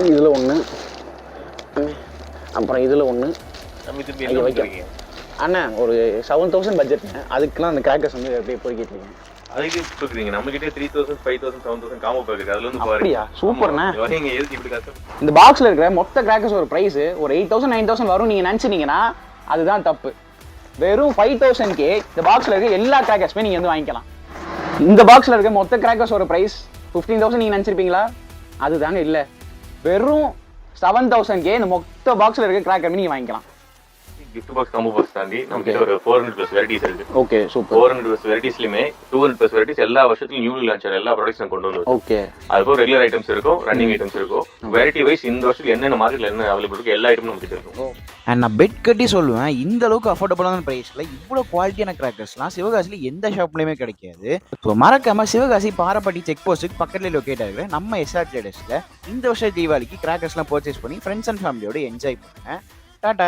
இதில் ஒன்று, அப்புறம் இதில் ஒன்று. அண்ணா ஒரு 7000 பட்ஜெட்ங்க, அதுக்கெல்லாம் அந்த கிராக்கர்ஸ் வந்து அப்படியே பொறுக்கிட்டு அதுக்கு கொடுக்குறீங்க. நம்மகிட்ட 3000, 5000, 7000 காம்போ பேக் இருக்கு. அதுல வந்து பாருங்க. சூப்பர்ண்ணா. நீங்க எதுக்கு இப்படி கஷ்டம்? இந்த பாக்ஸ்ல இருக்கிற மொத்த கிராக்கர்ஸ் ஒரு பிரைஸ் ஒரு 8000 9000 வரும் நீங்க நினைச்சீங்கன்னா அதுதான் தப்பு. வெறும் 5000க்கு இந்த பாக்ஸ்ல இருக்க எல்லா கிராக்கர்ஸுமே நீங்க வந்து வாங்கிக்கலாம். இந்த பாக்ஸ்ல இருக்க மொத்த கிராக்கர்ஸ் ஒரு பிரைஸ் 15000 நீங்க நினைச்சிருப்பீங்களா? அதுதாங்க இல்ல. வெறும் 7000க்கு இந்த மொத்த பாக்ஸ்ல இருக்க கிராக்கர் நீங்க வாங்கிக்கலாம். gift box combo box தாண்டி நமக்கு ஒரு 400+ வெரைட்டிஸ் இருக்கு. Okay super. 400+ வெரைட்டிஸ்லயுமே 200+ வெரைட்டிஸ் எல்லா வருஷத்துலயும் நியூ லான்ச் ஆற எல்லா ப்ராடக்ட்ஸும் கொண்டு வந்து. ஓகே. அதுக்கு ரெகுலர் ஐட்டம்ஸ் இருக்கும், ரன்னிங் ஐட்டம்ஸ் இருக்கும். வெரைட்டி வைஸ் இந்த வருஷத்துல என்னென்ன மார்க்கெட்ல என்ன அவைலபிள் இருக்கு எல்லா ஐட்டமும் நமக்கு இருக்கும். அண்ட் நான் பெட் கட்டி சொல்லுவேன், இந்த அளவுக்கு அஃபோர்டபுளான பிரைஸ்ல இவ்வளவு குவாலிட்டியான கிராக்கர்ஸ்லாம் சிவகாசில எந்த ஷாப்லயுமே கிடைக்காது. ஸோ மறக்காம சிவகாசி பாரப்பட்டி செக் போஸ்ட்டுக்கு பக்கத்துல லொக்கேட் ஆகிற நம்ம எஸ்ஆர் ட்ரேடர்ஸ்ல இந்த வருஷம் தீபாவளிக்கு கிராக்கர்ஸ்லாம் பர்ச்சேஸ் பண்ணி ஃப்ரெண்ட்ஸ் அண்ட் ஃபேமிலியோட என்ஜாய் பண்ணுங்க. டாடா.